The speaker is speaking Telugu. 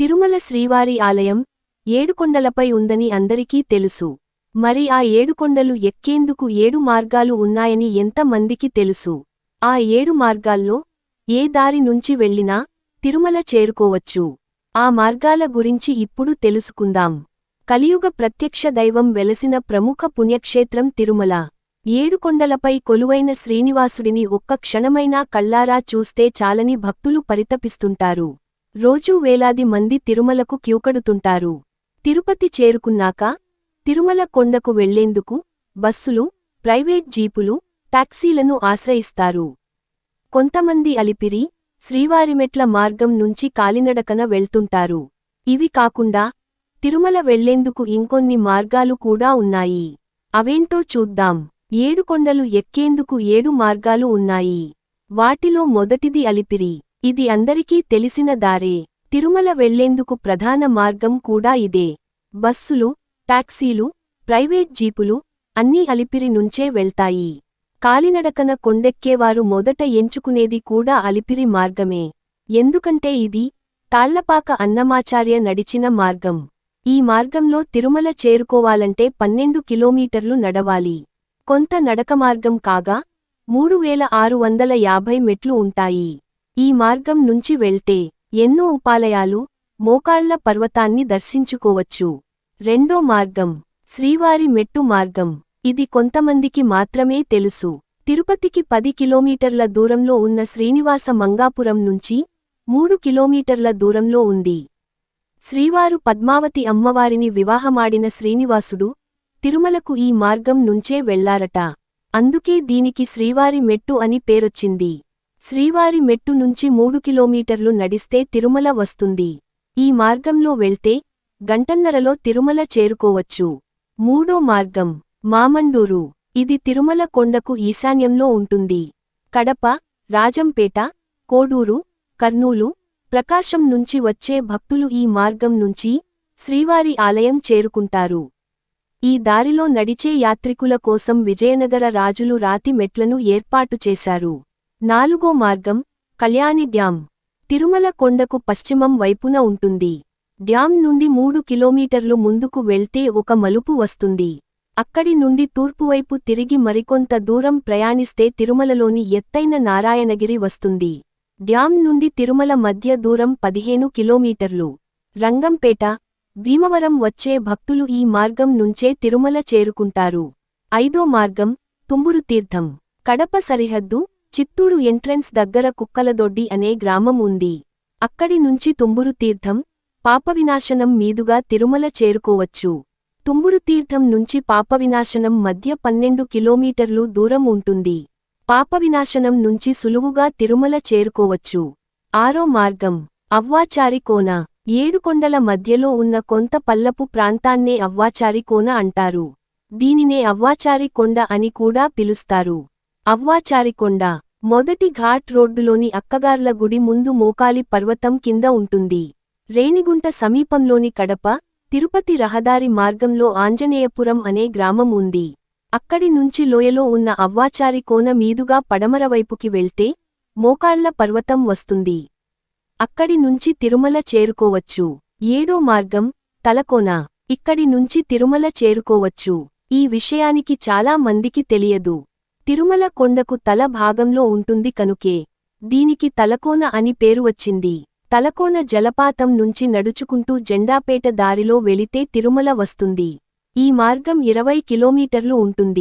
తిరుమల శ్రీవారి ఆలయం ఏడుకొండలపై ఉందని అందరికీ తెలుసు. మరి ఆ ఏడుకొండలు ఎక్కేందుకు 7 మార్గాలు ఉన్నాయని ఎంత మందికి తెలుసు? ఆ 7 మార్గాల్లో ఏ దారి నుంచి వెళ్ళినా తిరుమల చేరుకోవచ్చు. ఆ మార్గాల గురించి ఇప్పుడు తెలుసుకుందాం. కలియుగ ప్రత్యక్ష దైవం వెలసిన ప్రముఖ పుణ్యక్షేత్రం తిరుమల. ఏడుకొండలపై కొలువైన శ్రీనివాసుడిని ఒక్క క్షణమైనా కళ్ళారా చూస్తే చాలని భక్తులు పరితపిస్తుంటారు. రోజూ వేలాది మంది తిరుమలకు క్యూకడుతుంటారు. తిరుపతి చేరుకున్నాక తిరుమల కొండకు వెళ్లేందుకు బస్సులు, ప్రైవేట్ జీపులు, టాక్సీలను ఆశ్రయిస్తారు. కొంతమంది అలిపిరి, శ్రీవారిమెట్ల మార్గం నుంచి కాలినడకన వెళ్తుంటారు. ఇవి కాకుండా తిరుమల వెళ్లేందుకు ఇంకొన్ని మార్గాలు కూడా ఉన్నాయి. అవేంటో చూద్దాం. ఏడుకొండలు ఎక్కేందుకు 7 మార్గాలు ఉన్నాయి. వాటిలో మొదటిది అలిపిరి. ఇది అందరికీ తెలిసిన దారే. తిరుమల వెళ్లేందుకు ప్రధాన మార్గం కూడా ఇదే. బస్సులు, టాక్సీలు, ప్రైవేట్ జీపులు అన్నీ అలిపిరి నుంచే వెళ్తాయి. కాలినడకన కొండెక్కేవారు మొదట ఎంచుకునేది కూడా అలిపిరి మార్గమే. ఎందుకంటే ఇది తాళ్లపాక అన్నమాచార్య నడిచిన మార్గం. ఈ మార్గంలో తిరుమల చేరుకోవాలంటే 12 కిలోమీటర్లు నడవాలి. కొంత నడకమార్గం కాగా 3650 మెట్లు ఉంటాయి. ఈ మార్గం నుంచి వెళ్తే ఎన్నో ఉపాలయాలు, మోకాళ్ల పర్వతాన్ని దర్శించుకోవచ్చు. రెండో మార్గం శ్రీవారి మెట్టు మార్గం. ఇది కొంతమందికి మాత్రమే తెలుసు. తిరుపతికి 10 కిలోమీటర్ల దూరంలో ఉన్న శ్రీనివాస మంగాపురం నుంచి 3 కిలోమీటర్ల దూరంలో ఉంది. శ్రీవారు పద్మావతి అమ్మవారిని వివాహమాడిన శ్రీనివాసుడు తిరుమలకు ఈ మార్గం నుంచే వెళ్లారట. అందుకే దీనికి శ్రీవారి మెట్టు అని పేరొచ్చింది. శ్రీవారి మెట్టు నుంచి 3 కిలోమీటర్లు నడిస్తే తిరుమల వస్తుంది. ఈ మార్గంలో వెళ్తే గంటన్నరలో తిరుమల చేరుకోవచ్చు. మూడో మార్గం మామండూరు. ఇది తిరుమల కొండకు ఈశాన్యంలో ఉంటుంది. కడప, రాజంపేట, కోడూరు, కర్నూలు, ప్రకాశం నుంచి వచ్చే భక్తులు ఈ మార్గం నుంచి శ్రీవారి ఆలయం చేరుకుంటారు. ఈ దారిలో నడిచే యాత్రికుల కోసం విజయనగర రాజులు రాతి మెట్లను ఏర్పాటు చేశారు. నాలుగో మార్గం కళ్యాణి డ్యాం. తిరుమల కొండకు పశ్చిమం వైపున ఉంటుంది. డ్యాం నుండి 3 కిలోమీటర్లు ముందుకు వెళ్తే ఒక మలుపు వస్తుంది. అక్కడి నుండి తూర్పువైపు తిరిగి మరికొంత దూరం ప్రయాణిస్తే తిరుమలలోని ఎత్తైన నారాయణగిరి వస్తుంది. డ్యాం నుండి తిరుమల మధ్య దూరం 15 కిలోమీటర్లు. రంగంపేట, భీమవరం వచ్చే భక్తులు ఈ మార్గం నుంచే తిరుమల చేరుకుంటారు. ఐదో మార్గం తుంబురు తీర్థం. కడప సరిహద్దు, చిత్తూరు ఎంట్రెన్స్ దగ్గర కుక్కలదొడ్డి అనే గ్రామం ఉంది. అక్కడి నుంచి తుంబురు తీర్థం, పాపవినాశనం మీదుగా తిరుమల చేరుకోవచ్చు. తుంబురు తీర్థం నుంచి పాపవినాశనం మధ్య 12 కిలోమీటర్లు దూరం ఉంటుంది. పాపవినాశనం నుంచి సులువుగా తిరుమల చేరుకోవచ్చు. ఆరో మార్గం అవ్వాచారి కోన. ఏడుకొండల మధ్యలో ఉన్న కొంత పల్లపు ప్రాంతాన్నే అవ్వాచారి కోన అంటారు. దీనినే అవ్వాచారి కొండ అని కూడా పిలుస్తారు. అవ్వాచారి కొండ మొదటి ఘాట్ రోడ్డులోని అక్కగార్ల గుడి ముందు మోకాలి పర్వతం కింద ఉంటుంది. రేణిగుంట సమీపంలోని కడప, తిరుపతి రహదారి మార్గంలో ఆంజనేయపురం అనే గ్రామం ఉంది. అక్కడి నుంచి లోయలో ఉన్న అవ్వాచారి కోన మీదుగా పడమరవైపుకి వెళ్తే మోకాళ్ల పర్వతం వస్తుంది. అక్కడి నుంచి తిరుమల చేరుకోవచ్చు. ఏడో మార్గం తలకోన. ఇక్కడి నుంచి తిరుమల చేరుకోవచ్చు. ఈ విషయానికి చాలా మందికి తెలియదు. తిరుమల కొండకు తల భాగంలో ఉంటుంది కనుకే దీనికి తలకోన అని పేరు వచ్చింది. తలకోన జలపాతం నుంచి నడుచుకుంటూ జెండాపేట దారిలో వెళితే తిరుమల వస్తుంది. ఈ మార్గం 20 కిలోమీటర్లు ఉంటుంది.